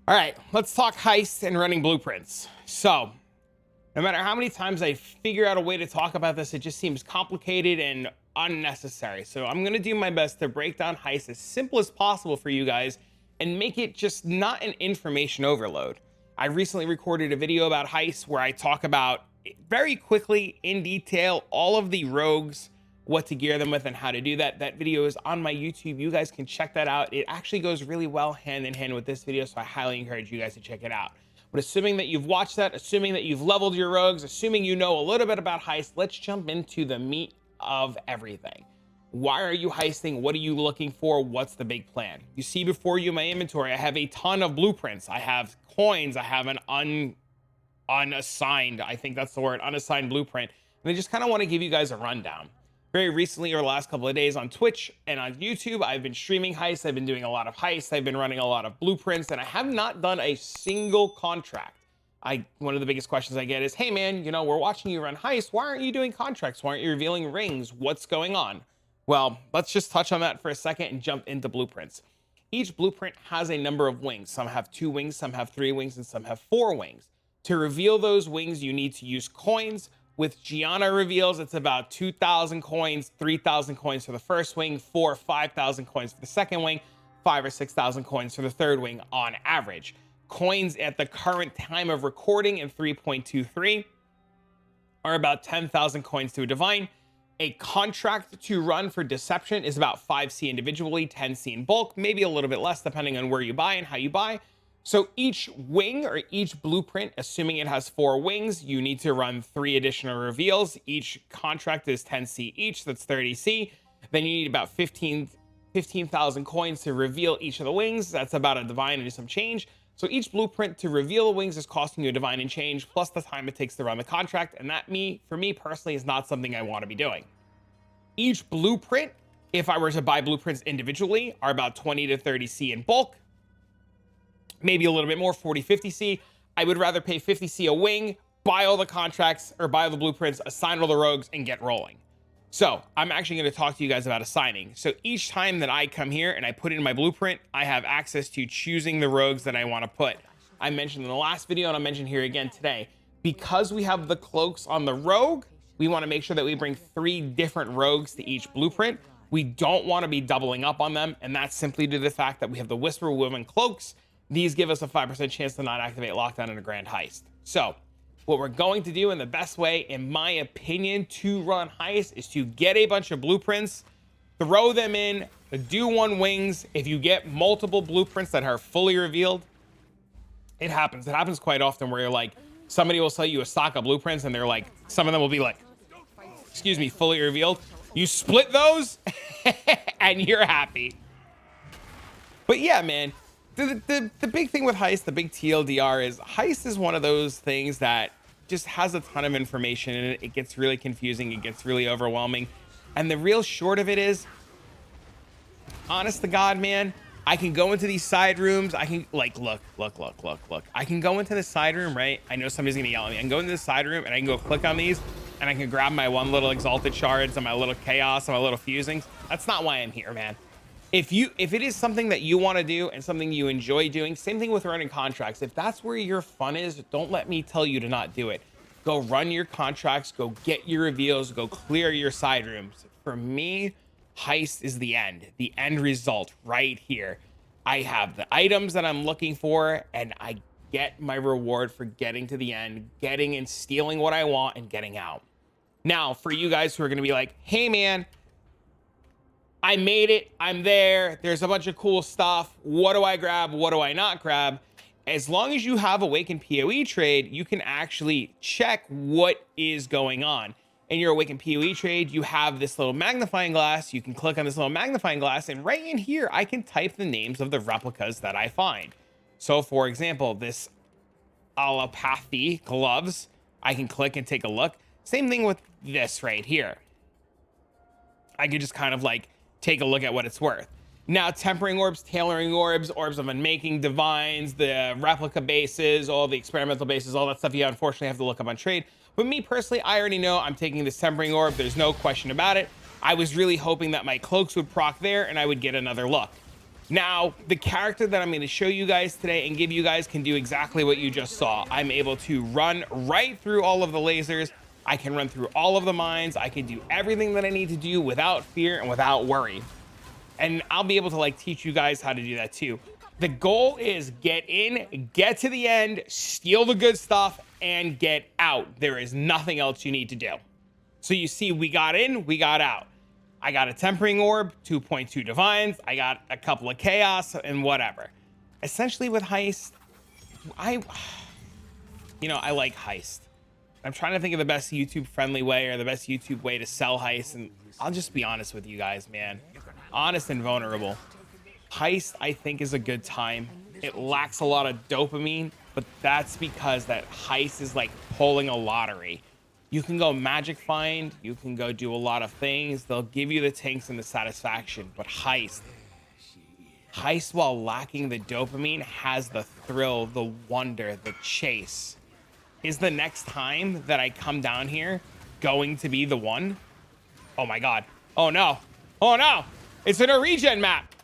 All right, let's talk heists and running blueprints. So no matter how many times I figure out a way to talk about this, it just seems complicated and unnecessary. So I'm going to do my best to break down heists as simple as possible for you guys and make it just not an information overload. I recently recorded a video about heists where I talk about very quickly in detail all of the rogues, what to gear them with and how to do that. That video is on my YouTube. You guys can check that out. It actually goes really well hand in hand with this video, so I highly encourage you guys to check it out. But assuming that you've watched that, assuming that you've leveled your rogues, assuming you know a little bit about heist, let's jump into the meat of everything. Why are you heisting? What are you looking for? What's the big plan? You see before you in my inventory, I have a ton of blueprints. I have coins. I have an unassigned, I think that's the word, unassigned blueprint. And I just kind of want to give you guys a rundown. Very recently, or the last couple of days on Twitch and on YouTube, I've been streaming heists. I've been doing a lot of heists. I've been running a lot of blueprints, and I have not done a single contract. One of the biggest questions I get is, hey man, you know, we're watching you run heists. Why aren't you doing contracts? Why aren't you revealing rings? What's going on? Well, let's just touch on that for a second and jump into blueprints. Each blueprint has a number of wings. Some have 2 wings, some have 3 wings, and some have 4 wings. To reveal those wings, you need to use coins. With Gianna reveals, it's about 2,000 coins, 3,000 coins for the first wing, 4,000 or 5,000 coins for the second wing, 5,000 or 6,000 coins for the third wing on average. Coins at the current time of recording in 3.23 are about 10,000 coins to a divine. A contract to run for deception is about 5C individually, 10C in bulk, maybe a little bit less depending on where you buy and how you buy. So each wing or each blueprint, assuming it has 4 wings, you need to run 3 additional reveals. Each contract is 10C each, that's 30C. Then you need about 15,000 coins to reveal each of the wings. That's about a divine and some change. So each blueprint to reveal the wings is costing you a divine and change, plus the time it takes to run the contract. And that, for me personally, is not something I want to be doing. Each blueprint, if I were to buy blueprints individually, are about 20 to 30C in bulk. Maybe a little bit more, 40, 50C. I would rather pay 50C a wing, buy all the contracts or buy all the blueprints, assign all the rogues, and get rolling. So I'm actually going to talk to you guys about assigning. So each time that I come here and I put in my blueprint, I have access to choosing the rogues that I want to put. I mentioned in the last video, and I'll mention here again today, because we have the cloaks on the rogue, we want to make sure that we bring 3 different rogues to each blueprint. We don't want to be doubling up on them, and that's simply due to the fact that we have the Whisper Woven cloaks. These give us a 5% chance to not activate lockdown in a grand heist. So what we're going to do, in the best way, in my opinion, to run heist is to get a bunch of blueprints, throw them in, do 1 wings. If you get multiple blueprints that are fully revealed, it happens. It happens quite often where you're like, somebody will sell you a stock of blueprints and they're like, some of them will be like, excuse me, fully revealed. You split those and you're happy. But yeah, man. The big thing with heist, the big TLDR is heist is one of those things that just has a ton of information in it. It gets really confusing. It gets really overwhelming. And the real short of it is, honest to God, man, I can go into these side rooms. I can look. I can go into the side room, right? I know somebody's going to yell at me. I can go into the side room and I can go click on these and I can grab my 1 little exalted shards and my little chaos and my little fusings. That's not why I'm here, man. If it is something that you want to do and something you enjoy doing, same thing with running contracts. If that's where your fun is, don't let me tell you to not do it. Go run your contracts, go get your reveals, go clear your side rooms. For me, heist is the end result right here. I have the items that I'm looking for and I get my reward for getting to the end, getting and stealing what I want and getting out. Now, for you guys who are going to be like, hey man, I made it. I'm there. There's a bunch of cool stuff. What do I grab? What do I not grab? As long as you have Awakened POE trade, you can actually check what is going on. In your Awakened POE trade, you have this little magnifying glass. You can click on this little magnifying glass, and right in here, I can type the names of the replicas that I find. So, for example, this Alopathy gloves, I can click and take a look. Same thing with this right here. I could just kind of like take a look at what it's worth. Now, tempering orbs, tailoring orbs, orbs of unmaking, divines, the replica bases, all the experimental bases, all that stuff you unfortunately have to look up on trade. But me personally, I already know I'm taking this tempering orb. There's no question about it. I was really hoping that my cloaks would proc there and I would get another look. Now, the character that I'm going to show you guys today and give you guys can do exactly what you just saw. I'm able to run right through all of the lasers. I can run through all of the mines. I can do everything that I need to do without fear and without worry. And I'll be able to like teach you guys how to do that too. The goal is get in, get to the end, steal the good stuff, and get out. There is nothing else you need to do. So you see, we got in, we got out. I got a tempering orb, 2.2 divines. I got a couple of chaos and whatever. Essentially with Heist, I like Heist. I'm trying to think of the best YouTube friendly way or the best YouTube way to sell Heist. And I'll just be honest with you guys, man. Honest and vulnerable. Heist, I think, is a good time. It lacks a lot of dopamine, but that's because that Heist is like pulling a lottery. You can go magic find, you can go do a lot of things. They'll give you the tanks and the satisfaction, but Heist, while lacking the dopamine, has the thrill, the wonder, the chase. Is the next time that I come down here going to be the one? Oh my God. Oh no. Oh no. It's in a regen map.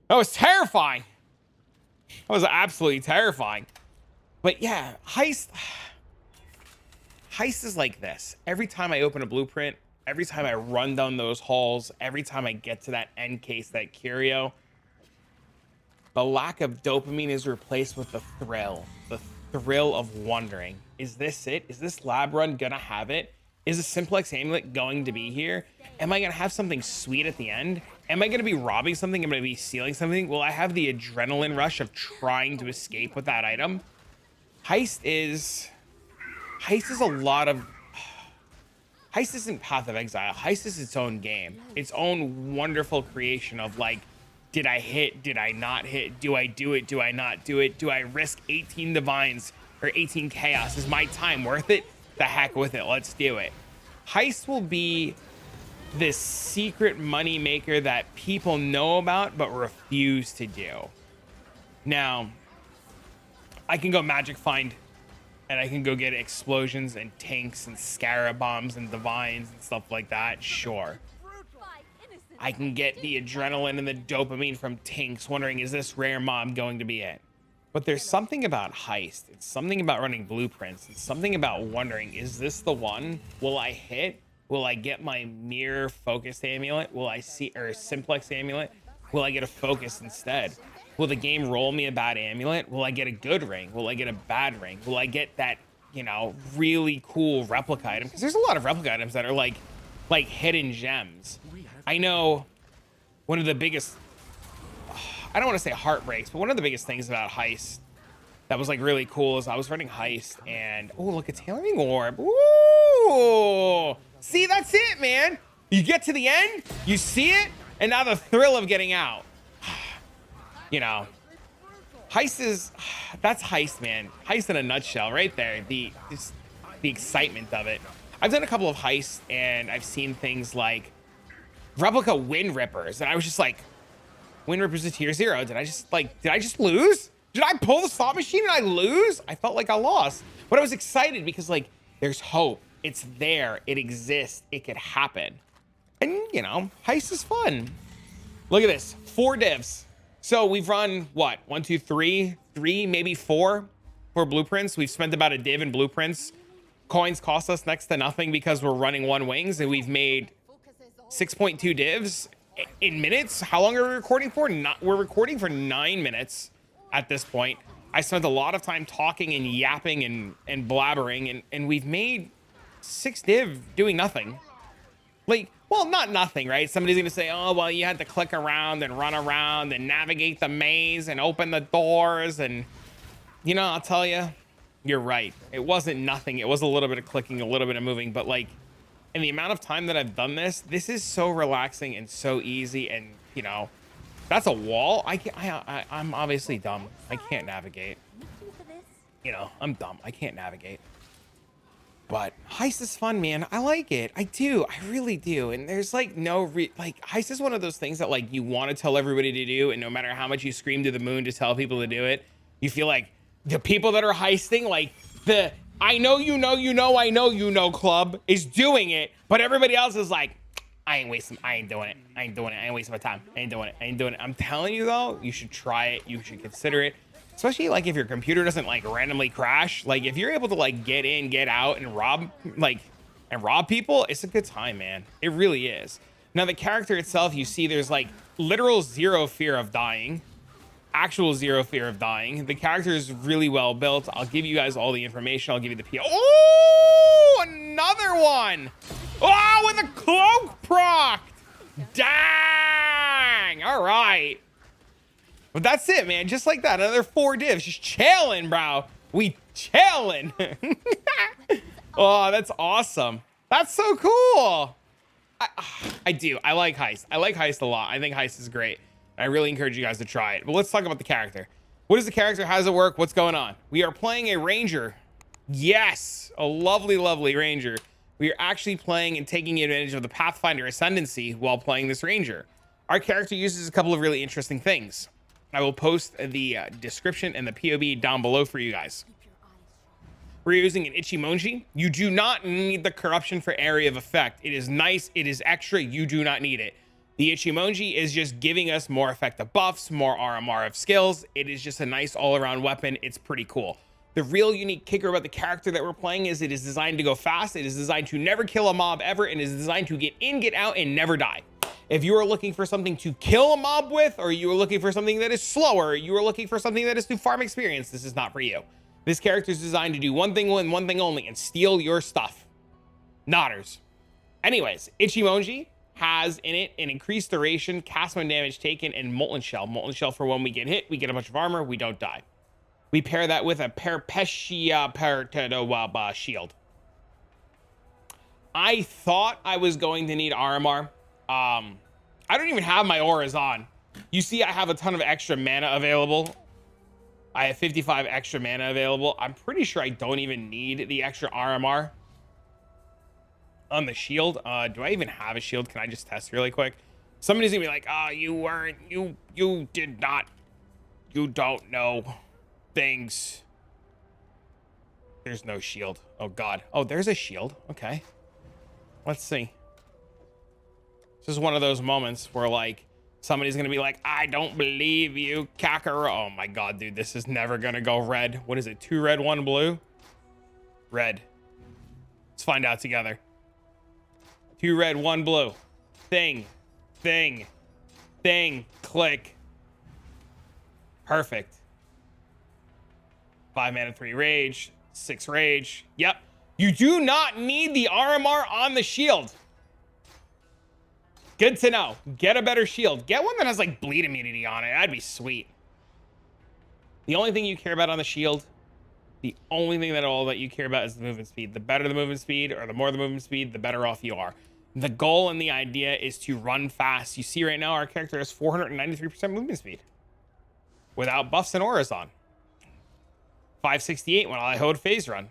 That was terrifying. That was absolutely terrifying. But yeah, Heist is like this. Every time I open a blueprint, every time I run down those halls, every time I get to that end case, that curio, the lack of dopamine is replaced with the thrill of wondering. Is this it? Is this lab run gonna have it? Is a simplex amulet going to be here? Am I gonna have something sweet at the end? Am I gonna be robbing something? Am I gonna be stealing something? Will I have the adrenaline rush of trying to escape with that item? Heist isn't Path of Exile. Heist is its own game, its own wonderful creation of like, did I hit? Did I not hit? Do I do it? Do I not do it? Do I risk 18 divines or 18 chaos? Is my time worth it? The heck with it. Let's do it. Heist will be this secret money maker that people know about but refuse to do. Now, I can go magic find and I can go get explosions and tanks and scarab bombs and divines and stuff like that. Sure. I can get the adrenaline and the dopamine from tanks, wondering, is this rare mob going to be it? But there's something about Heist. It's something about running blueprints. It's something about wondering, is this the one? Will I hit? Will I get my mirror focused amulet? Will I see, or simplex amulet? Will I get a focus instead? Will the game roll me a bad amulet? Will I get a good ring? Will I get a bad ring? Will I get that, really cool replica item? Because there's a lot of replica items that are like hidden gems. I know one of the biggest, I don't want to say heartbreaks, but one of the biggest things about Heist that was like really cool is I was running Heist and, oh, look, a tailoring orb. Ooh, see, that's it, man. You get to the end, you see it, and now the thrill of getting out. Heist that's Heist, man. Heist in a nutshell right there. The excitement of it. I've done a couple of Heists and I've seen things like replica Wind Rippers, and I was just like, Wind Rippers is tier 0. Did I just lose? Did I pull the slot machine and I lose? I felt like I lost, but I was excited because like there's hope. It's there. It exists. It could happen. And Heist is fun. Look at this, 4 divs. So we've run what, 1, 2, 3, maybe 4 blueprints. We've spent about a div in blueprints. Coins cost us next to nothing because we're running 1 wings, and we've made 6.2 divs in minutes. How long are we recording for? We're recording for 9 minutes at this point. I spent a lot of time talking and yapping and blabbering, and we've made 6 div doing nothing. Like, well, not nothing, right? Somebody's gonna say, oh, well, you had to click around and run around and navigate the maze and open the doors. And, I'll tell you, you're right. It wasn't nothing. It was a little bit of clicking, a little bit of moving, but like, in the amount of time that I've done this is so relaxing and so easy. And, that's a wall. I'm obviously dumb. I can't navigate. I'm dumb. I can't navigate. But Heist is fun, man. I like it. I do. I really do. And there's like Heist is one of those things that like you want to tell everybody to do. And no matter how much you scream to the moon to tell people to do it, you feel like the people that are heisting, like the I know, I know, club is doing it. But everybody else is like, I ain't wasting. I ain't doing it. I ain't doing it. I ain't wasting my time. I ain't doing it. I ain't doing it. I'm telling you though, you should try it. You should consider it. Especially like if your computer doesn't like randomly crash. Like if you're able to like get in, get out, and rob people, it's a good time, man. It really is. Now the character itself, you see, there's like literal zero fear of dying. Actual zero fear of dying. The character is really well built. I'll give you guys all the information. I'll give you the PO. Oh, another one. Oh, with a cloak proc. Dang. All right. But that's it, man. Just like that. Another 4 divs. Just chilling, bro. We chilling. Oh, that's awesome. That's so cool. I do. I like Heist. I like Heist a lot. I think Heist is great. I really encourage you guys to try it. But let's talk about the character. What is the character? How does it work? What's going on? We are playing a ranger. Yes, a lovely, lovely ranger. We are actually playing and taking advantage of the Pathfinder ascendancy while playing this ranger. Our character uses a couple of really interesting things. I will post the description and the POB down below for you guys. We're using an Ichimonji. You do not need the corruption for area of effect. It is nice. It is extra. You do not need it. The Ichimonji is just giving us more effective buffs, more RMR of skills. It is just a nice all-around weapon. It's pretty cool. The real unique kicker about the character that we're playing is it is designed to go fast. It is designed to never kill a mob ever, and is designed to get in, get out, and never die. If you are looking for something to kill a mob with, or you are looking for something that is slower, you are looking for something that is to farm experience, this is not for you. This character is designed to do one thing and one thing only, and steal your stuff. Nodders. Anyways, Ichimonji has in it an increased duration, cast when damage taken, and Molten Shell. Molten Shell for when we get hit, we get a bunch of armor, we don't die. We pair that with a Perpetua Pertedowaba shield. I thought I was going to need RMR. I don't even have my auras on. You see, I have a ton of extra mana available. I have 55 extra mana available. I'm pretty sure I don't even need the extra RMR on the shield. Do I even have a shield? Can I just test really quick? Somebody's gonna be like, you did not, you don't know things. There's no shield. Oh God. Oh, there's a shield. Okay. Let's see. This is one of those moments where like somebody's gonna be like, I don't believe you, Kakara. Oh my God, dude, this is never gonna go red. What is it? 2 red, 1 blue? Red. Let's find out together. 2 red, 1 blue. Thing. Click. Perfect. 5 mana, 3 rage, 6 rage. Yep. You do not need the RMR on the shield. Good to know. Get a better shield. Get one that has like bleed immunity on it. That'd be sweet. The only thing you care about on the shield, the only thing that you care about is the movement speed. The better the movement speed, or the more the movement speed, the better off you are. The goal and the idea is to run fast. You see right now our character has 493% movement speed without buffs and auras on. 568 when I hold phase run.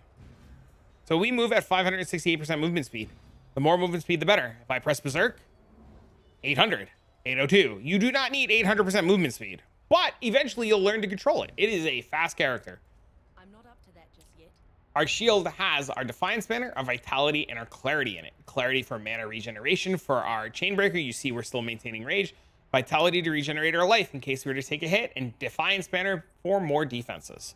So we move at 568% movement speed. The more movement speed, the better. If I press Berserk, 800, 802. You do not need 800% movement speed, but eventually you'll learn to control it. It is a fast character. I'm not up to that just yet. Our shield has our Defiance banner, our Vitality, and our Clarity in it. Clarity for mana regeneration. For our Chainbreaker, you see we're still maintaining rage. Vitality to regenerate our life in case we were to take a hit, and Defiance banner for more defenses.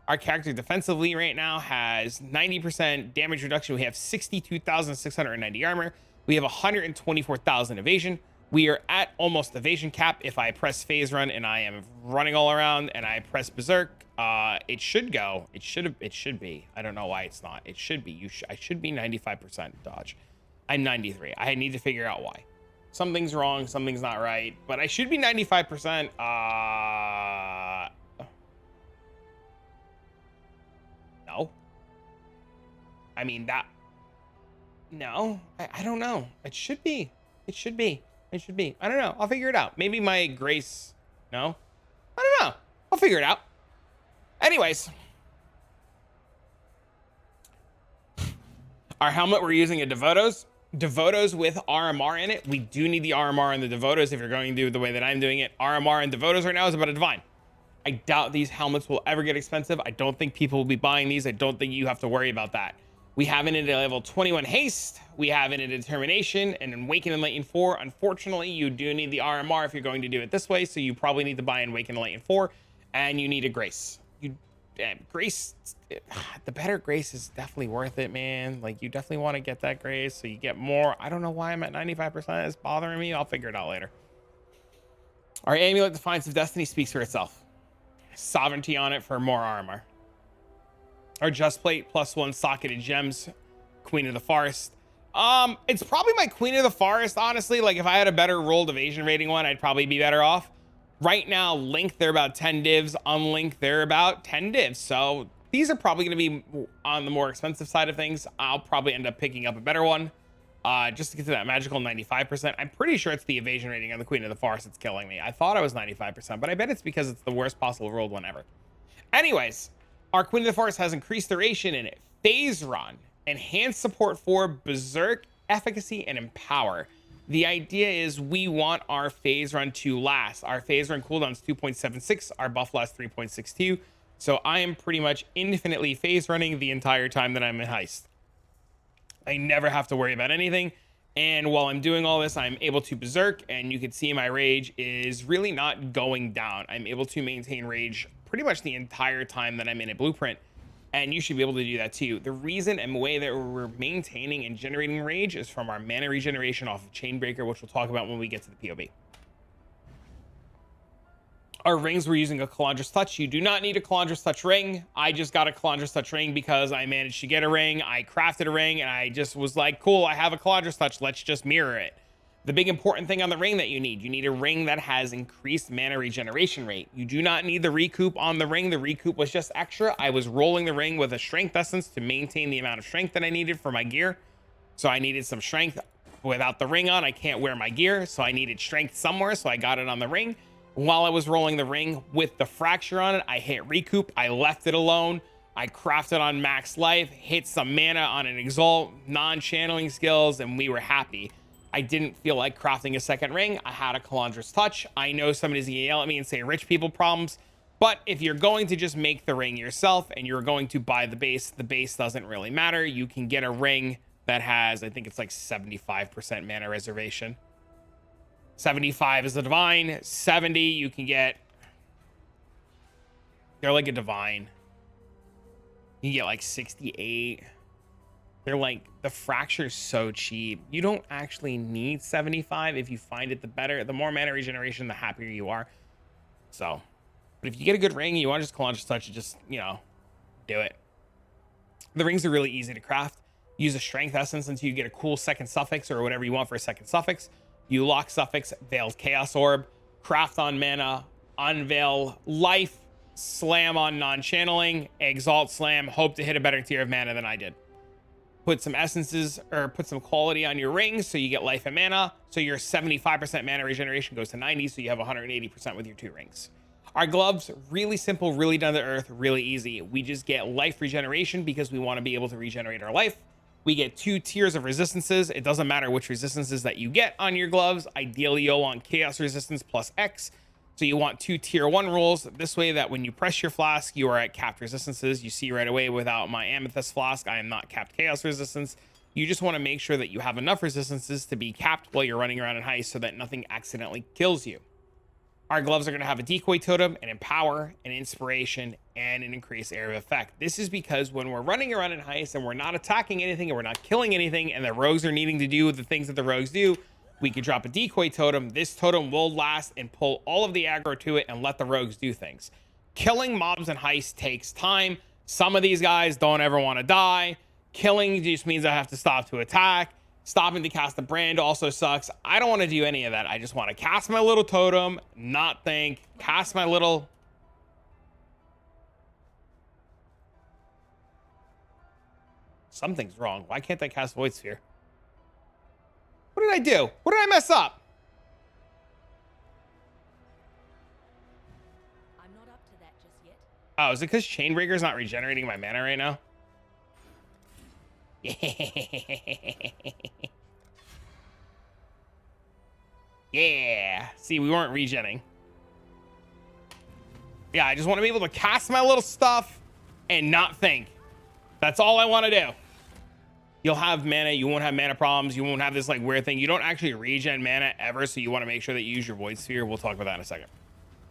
Our character defensively right now has 90% damage reduction. We have 62,690 armor. We have 124,000 evasion. We are at almost evasion cap. If I press phase run and I am running all around and I press berserk, it should go. It should be. I don't know why it's not. It should be. I should be 95% dodge. I'm 93. I need to figure out why. Something's wrong. Something's not right. But I should be 95%. No. I mean that. No, I don't know. It should be. It should be. It should be. I don't know. I'll figure it out. Maybe my grace. No, I don't know. I'll figure it out. Anyways, our helmet, we're using a Devotos. Devotos with RMR in it. We do need the RMR in the Devotos if you're going to do it the way that I'm doing it. RMR and Devotos right now is about a divine. I doubt these helmets will ever get expensive. I don't think people will be buying these. I don't think you have to worry about that. We have it at a level 21 haste. We have it at determination and in Waken and Lightning 4. Unfortunately, you do need the RMR if you're going to do it this way. So you probably need to buy in Waken and Lightning 4, and you need a Grace. Grace, the better Grace is definitely worth it, man. Like, you definitely want to get that Grace so you get more. I don't know why I'm at 95%. It's bothering me. I'll figure it out later. Our Amulet Defiance of Destiny speaks for itself. Sovereignty on it for more armor. Our Just Plate +1 socketed gems. Queen of the Forest. It's probably my Queen of the Forest, honestly. Like, if I had a better rolled evasion rating one, I'd probably be better off. Right now, Link, they're about 10 divs. Unlink, they're about 10 divs. So these are probably going to be on the more expensive side of things. I'll probably end up picking up a better one just to get to that magical 95%. I'm pretty sure it's the evasion rating on the Queen of the Forest that's killing me. I thought I was 95%, but I bet it's because it's the worst possible rolled one ever. Anyways, our Queen of the Forest has increased duration in it. Phase Run, enhanced support for Berserk, Efficacy, and Empower. The idea is we want our phase run to last. Our phase run cooldown is 2.76. Our buff lasts 3.62. So I am pretty much infinitely phase running the entire time that I'm in Heist. I never have to worry about anything. And while I'm doing all this, I'm able to berserk, and you can see my rage is really not going down. I'm able to maintain rage pretty much the entire time that I'm in a blueprint. And you should be able to do that too. The reason and way that we're maintaining and generating rage is from our mana regeneration off of Chainbreaker, which we'll talk about when we get to the POB. Our rings, we're using a Calandra's Touch. You do not need a Calandra's Touch ring. I just got a Calandra's Touch ring because I managed to get a ring. I crafted a ring, and I just was like, cool, I have a Calandra's Touch. Let's just mirror it. The big important thing on the ring that you need a ring that has increased mana regeneration rate. You do not need the recoup on the ring. The recoup was just extra. I was rolling the ring with a strength essence to maintain the amount of strength that I needed for my gear. So I needed some strength. Without the ring on, I can't wear my gear. So I needed strength somewhere. So I got it on the ring. While I was rolling the ring with the fracture on it, I hit recoup. I left it alone. I crafted on max life, hit some mana on an exalt, non-channeling skills, and we were happy. I didn't feel like crafting a second ring. I had a Calandra's Touch. I know somebody's gonna yell at me and say rich people problems, but if you're going to just make the ring yourself and you're going to buy the base doesn't really matter. You can get a ring that has, I think it's like 75% mana reservation. 75 is the divine. 70 you can get. They're like a divine. You can get like 68. They're like, the fracture is so cheap. You don't actually need 75. If you find it, the better. The more mana regeneration, the happier you are. So, but if you get a good ring, you want to just Calandra's Touch, just, you know, do it. The rings are really easy to craft. Use a strength essence until you get a cool second suffix or whatever you want for a second suffix. You lock suffix, Veiled Chaos Orb, craft on mana, unveil life, slam on non-channeling, exalt slam, hope to hit a better tier of mana than I did. Put some essences or put some quality on your rings so you get life and mana. So your 75% mana regeneration goes to 90, so you have 180% with your 2 rings. Our gloves, really simple, really down to earth, really easy. We just get life regeneration because we want to be able to regenerate our life. We get 2 tiers of resistances. It doesn't matter which resistances that you get on your gloves. Ideally, you'll want chaos resistance plus X. So you want 2 tier 1 rules. This way that when you press your flask, you are at capped resistances. You see right away without my amethyst flask, I am not capped chaos resistance. You just want to make sure that you have enough resistances to be capped while you're running around in Heist so that nothing accidentally kills you. Our gloves are going to have a Decoy Totem, an Empower, an Inspiration, and an increased area of effect. This is because when we're running around in Heist and we're not attacking anything and we're not killing anything and the rogues are needing to do the things that the rogues do, we could drop a Decoy Totem. This totem will last and pull all of the aggro to it and let the rogues do things. Killing mobs in Heist takes time. Some of these guys don't ever want to die. Killing just means I have to stop to attack. Stopping to cast the brand also sucks. I don't want to do any of that. I just want to cast my little totem, not think, cast my little... Something's wrong. Why can't I cast Void Sphere? What did I do? What did I mess up? I'm not up to that just yet. Oh, is it because Chainbreaker's not regenerating my mana right now? Yeah. See, we weren't regenning. Yeah, I just want to be able to cast my little stuff and not think. That's all I want to do. You'll have mana. You won't have mana problems. You won't have this like weird thing. You don't actually regen mana ever. So you want to make sure that you use your Void Sphere. We'll talk about that in a second.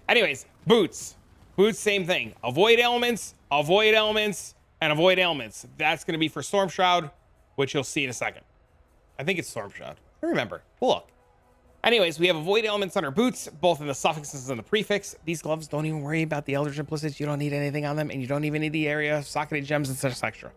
Anyways, boots. Boots, same thing. Avoid elements, and avoid elements. That's going to be for Storm Shroud, which you'll see in a second. I think it's Storm Shroud. I remember. We'll look. Anyways, we have avoid elements on our boots, both in the suffixes and the prefix. These gloves, don't even worry about the Eldritch Implicits. You don't need anything on them, and you don't even need the area, socketed gems, and such extra.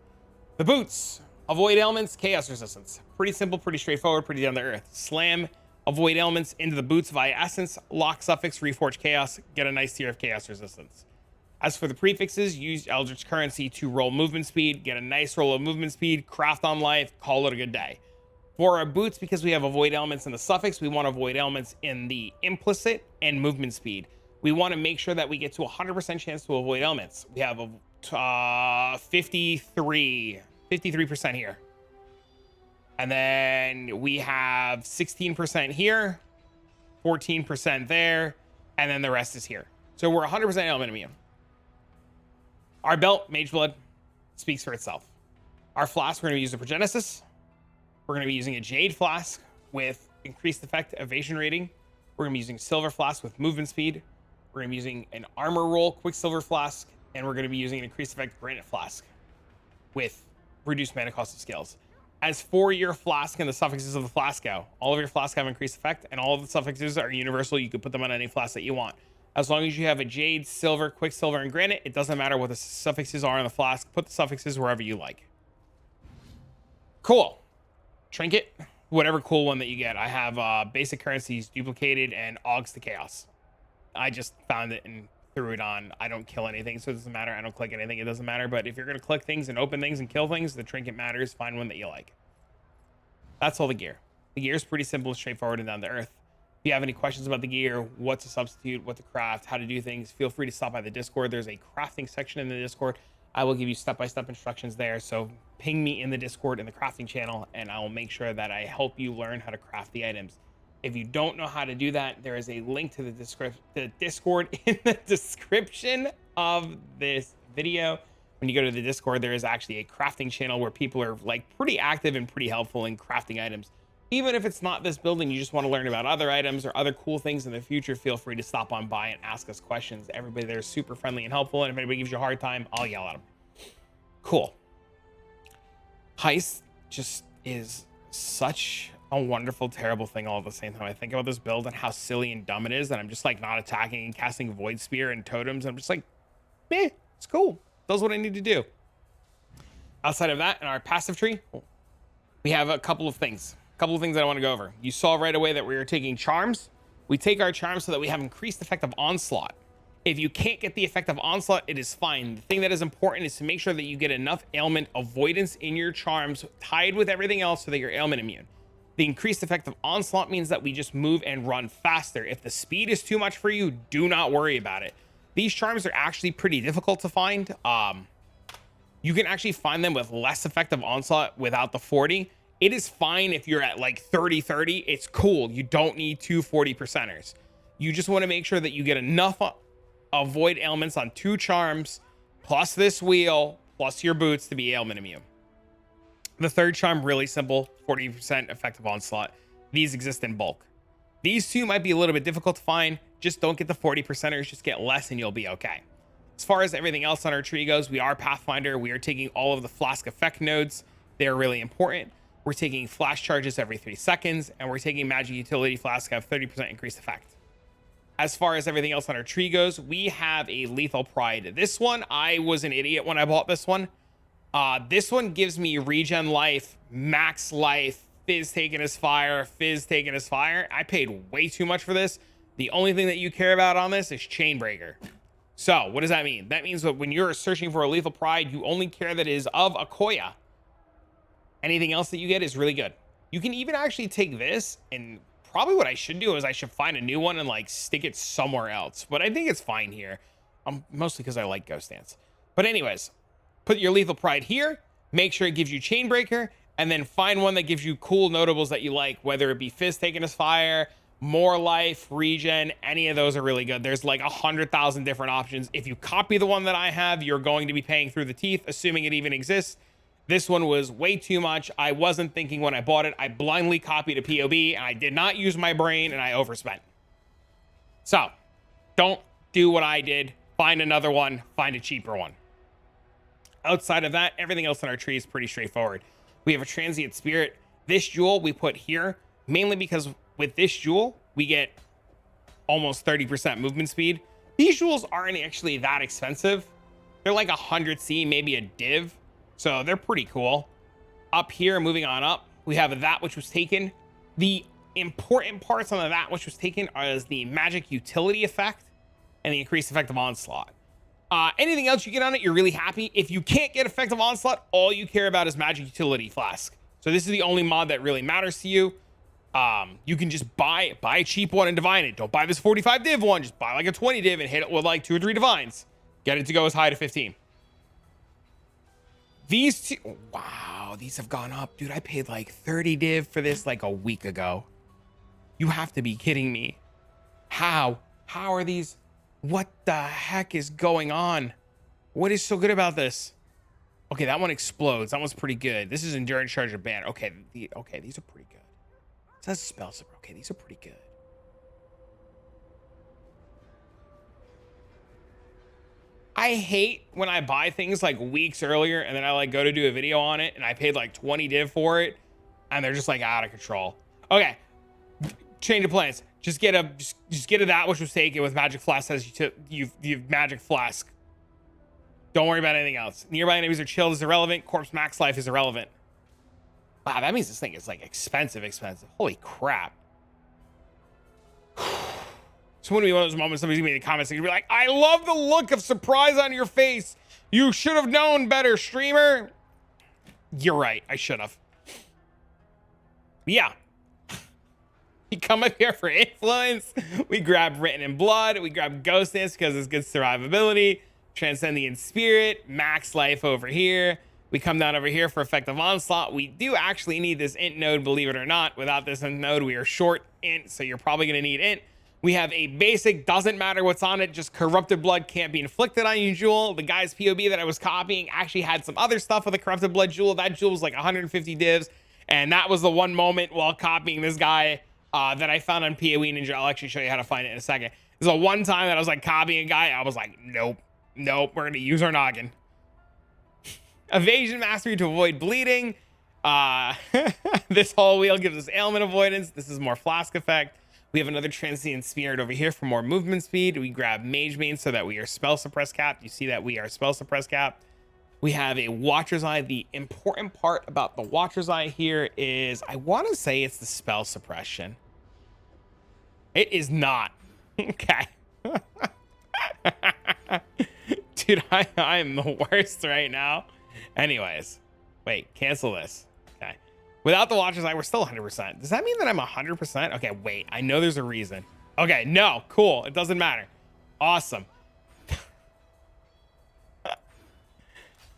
The boots, avoid elements, chaos resistance. Pretty simple, pretty straightforward, pretty down to earth. Slam avoid elements into the boots via essence, lock suffix, reforge chaos, get a nice tier of chaos resistance. As for the prefixes, use Eldritch Currency to roll movement speed, get a nice roll of movement speed, craft on life, call it a good day. For our boots, because we have avoid elements in the suffix, we want avoid elements in the implicit and movement speed. We want to make sure that we get to 100% chance to avoid elements. We have a 53% here. And then we have 16% here, 14% there, and then the rest is here. So we're 100% element immune. Our belt, Mage Blood, speaks for itself. Our flask, we're going to use the Progenesis. We're going to be using a Jade Flask with increased effect evasion rating. We're going to be using Silver Flask with movement speed. We're going to be using an Armor Roll Quicksilver Flask. And we're going to be using an increased effect Granite Flask with reduced mana cost of skills. As for your flask and the suffixes of the flask go, all of your flasks have increased effect, and all of the suffixes are universal. You can put them on any flask that you want. As long as you have a Jade, Silver, Quicksilver, and Granite, it doesn't matter what the suffixes are on the flask. Put the suffixes wherever you like. Cool. Trinket, whatever cool one that you get. I have basic currencies duplicated and Augs to Chaos. I just found it and threw it on. I don't kill anything, so it doesn't matter. I don't click anything, it doesn't matter. But if you're going to click things and open things and kill things, the trinket matters. Find one that you like. That's all the gear. The gear is pretty simple, straightforward, and down to earth. If you have any questions about the gear, what to substitute, what to craft, how to do things, feel free to stop by the Discord. There's a crafting section in the Discord. I will give you step-by-step instructions there. So ping me in the Discord in the crafting channel, and I will make sure that I help you learn how to craft the items. If you don't know how to do that, there is a link to the Discord in the description of this video. When you go to the Discord, there is actually a crafting channel where people are like pretty active and pretty helpful in crafting items. Even if it's not this building, you just want to learn about other items or other cool things in the future, feel free to stop on by and ask us questions. Everybody there is super friendly and helpful, and if anybody gives you a hard time, I'll yell at them. Cool. Heist just is such a wonderful, terrible thing all at the same time. I think about this build and how silly and dumb it is that I'm just like not attacking and casting Void Spear and Totems. I'm just like, meh, it's cool. Does what I need to do. Outside of that, in our passive tree, we have a couple of things. That I want to go over. You saw right away that we are taking charms. We take our charms so that we have increased effect of onslaught. If you can't get the effect of onslaught, it is fine. The thing that is important is to make sure that you get enough ailment avoidance in your charms tied with everything else so that you're ailment immune. The increased effect of onslaught means that we just move and run faster. If the speed is too much for you, do not worry about it. These charms are actually pretty difficult to find. You can actually find them with less effective onslaught without the 40. It is fine if you're at like 30-30. It's cool. You don't need two 40%ers. You just want to make sure that you get enough avoid ailments on 2 charms, plus this wheel, plus your boots to be ailment immune. The third charm, really simple, 40% effective onslaught. These exist in bulk. These two might be a little bit difficult to find. Just don't get the 40%ers, just get less and you'll be okay. As far as everything else on our tree goes, we are Pathfinder. We are taking all of the flask effect nodes. They're really important. We're taking flash charges every 3 seconds, and we're taking magic utility flask have 30% increased effect. As far as everything else on our tree goes, we have a lethal pride. This one, I was an idiot when I bought this one. This one gives me regen life, max life, fizz taken as fire, fizz taken as fire. I paid way too much for this. The only thing that you care about on this is Chainbreaker. So what does that mean? That means that when you're searching for a lethal pride, you only care that it is of Akoya. Anything else that you get is really good. You can even actually take this, and probably what I should do is I should find a new one and like stick it somewhere else. But I think it's fine here. Mostly because I like Ghost Dance. But anyways, put your lethal pride here. Make sure it gives you Chainbreaker, and then find one that gives you cool notables that you like, whether it be Fizz taken as fire, more life, regen, any of those are really good. There's like 100,000 different options. If you copy the one that I have, you're going to be paying through the teeth, assuming it even exists. This one was way too much. I wasn't thinking when I bought it. I blindly copied a POB and I did not use my brain and I overspent. So don't do what I did. Find another one, find a cheaper one. Outside of that, everything else in our tree is pretty straightforward. We have a transient spirit. This jewel we put here mainly because with this jewel, we get almost 30% movement speed. These jewels aren't actually that expensive. They're like 100C, maybe a div. So they're pretty cool. Up here, moving on up, we have that which was taken. The important parts on that which was taken is the magic utility effect and the increased effective onslaught. Anything else you get on it, you're really happy. If you can't get effective onslaught, all you care about is magic utility flask. So this is the only mod that really matters to you. You can just buy a cheap one and divine it. Don't buy this 45 div one. Just buy like a 20 div and hit it with like 2 or 3 divines. Get it to go as high to 15. These two, wow, these have gone up. Dude, I paid like 30 div for this like a week ago. You have to be kidding me. How are these? What the heck is going on? What is so good about this? Okay, that one explodes. That one's pretty good. This is endurance charge or ban. Okay, okay, these are pretty good. So that's spell support. Okay, these are pretty good. I hate when I buy things like weeks earlier and then I like go to do a video on it and I paid like 20 div for it and they're just like out of control. Okay, change of plans. Just get a that which was taken with magic flask as you've magic flask. Don't worry about anything else. Nearby enemies are chilled is irrelevant. Corpse max life is irrelevant. Wow, that means this thing is like expensive. Holy crap. It's going to be one of those moments somebody's going to be in the comments and be like, I love the look of surprise on your face. You should have known better, streamer. You're right. I should have. Yeah. We come up here for influence. We grab written in blood. We grab ghostness because it's good survivability. Transcendent spirit. Max life over here. We come down over here for effective onslaught. We do actually need this int node, believe it or not. Without this int node, we are short int, so you're probably going to need int. We have a basic, doesn't matter what's on it, just corrupted blood can't be inflicted on you jewel. The guy's POB that I was copying actually had some other stuff with a corrupted blood jewel. That jewel was like 150 divs. And that was the one moment while copying this guy that I found on POE Ninja. I'll actually show you how to find it in a second. There's a one time that I was like copying a guy. I was like, nope, we're going to use our noggin. Evasion mastery to avoid bleeding. This whole wheel gives us ailment avoidance. This is more flask effect. We have another transient spirit over here for more movement speed. We grab mage main so that we are spell suppress capped. You see that we are spell suppress capped. We have a watcher's eye. The important part about the watcher's eye here is I want to say it's the spell suppression. It is not. Okay. Dude, I am the worst right now. Anyways, wait, cancel this. Okay. Without the watcher's eye, we're still 100%. Does that mean that I'm 100%? Okay, wait, I know there's a reason. Okay, no, cool. It doesn't matter. Awesome.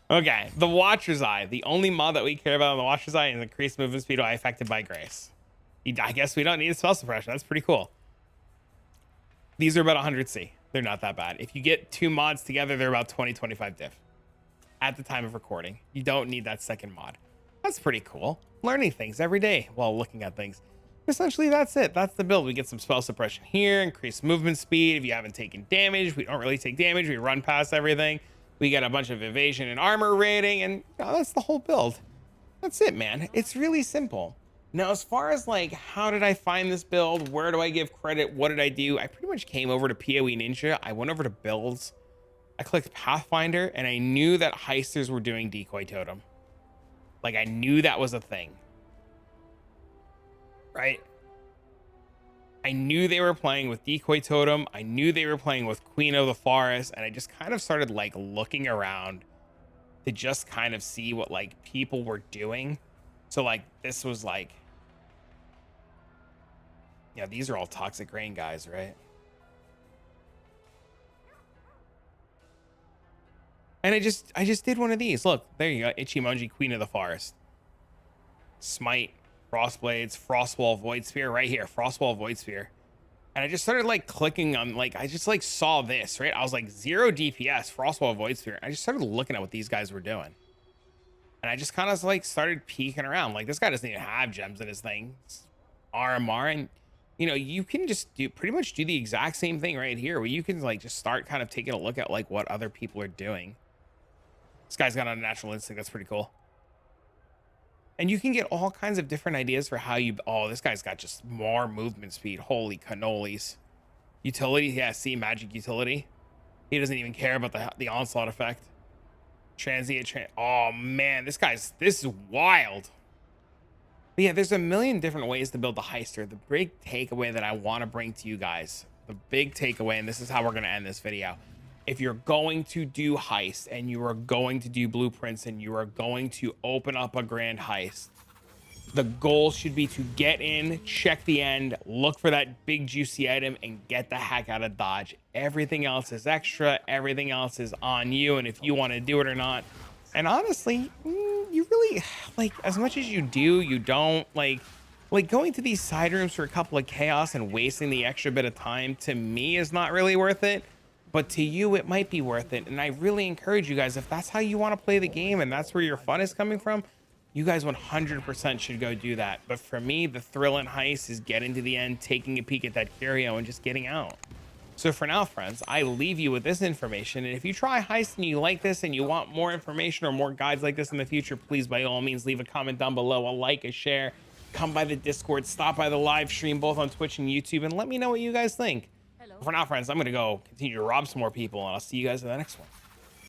Okay, the watcher's eye. The only mod that we care about on the watcher's eye is increased movement speed while affected by grace. I guess we don't need spell suppression. That's pretty cool. These are about 100C. They're not that bad. If you get 2 mods together, they're about 20-25 diff at the time of recording. You don't need that second mod. That's pretty cool. Learning things every day while looking at things. Essentially, that's it. That's the build. We get some spell suppression here, increased movement speed. If you haven't taken damage, we don't really take damage. We run past everything. We get a bunch of evasion and armor rating, and that's the whole build. That's it, man. It's really simple. Now, as far as like, how did I find this build? Where do I give credit? What did I do? I pretty much came over to POE Ninja. I went over to builds. I clicked Pathfinder, and I knew that heisters were doing Decoy Totem. Like, I knew that was a thing. Right? I knew they were playing with Decoy Totem. I knew they were playing with Queen of the Forest, and I just kind of started like looking around to just kind of see what like people were doing. So like this was like, yeah, these are all toxic rain guys, right? And I just did one of these. Look, there you go. Ichimonji, Queen of the Forest. Smite, Frostblades, Frostwall, Void Spear, right here. Frostwall, Void Spear. And I just started like clicking on like, I just like saw this, right? I was like 0 DPS, Frostwall, Void Spear. I just started looking at what these guys were doing. And I just kind of like started peeking around. Like, this guy doesn't even have gems in his thing. It's RMR. And, you know, you can just pretty much do the exact same thing right here, where you can like just start kind of taking a look at like what other people are doing. This guy's got a natural instinct. That's pretty cool. And you can get all kinds of different ideas for how you, oh, this guy's got just more movement speed. Holy cannolis. Utility, yeah, see, magic utility. He doesn't even care about the onslaught effect. Transient, oh man, this is wild. But yeah, there's a million different ways to build the heister. The big takeaway that I want to bring to you guys, the big takeaway, and this is how we're going to end this video. If you're going to do heist and you are going to do blueprints and you are going to open up a grand heist, the goal should be to get in, check the end, look for that big juicy item, and get the heck out of Dodge. Everything else is extra. Everything else is on you, and if you want to do it or not. And honestly, you really, like, as much as you do, you don't, like going to these side rooms for a couple of chaos and wasting the extra bit of time, to me, is not really worth it. But to you, it might be worth it. And I really encourage you guys, if that's how you want to play the game and that's where your fun is coming from, you guys 100% should go do that. But for me, the thrill in heist is getting to the end, taking a peek at that curio, and just getting out. So for now, friends, I leave you with this information. And if you try heist and you like this and you want more information or more guides like this in the future, please, by all means, leave a comment down below, a like, a share, come by the Discord, stop by the live stream, both on Twitch and YouTube, and let me know what you guys think. Hello. For now, friends, I'm going to go continue to rob some more people, and I'll see you guys in the next one.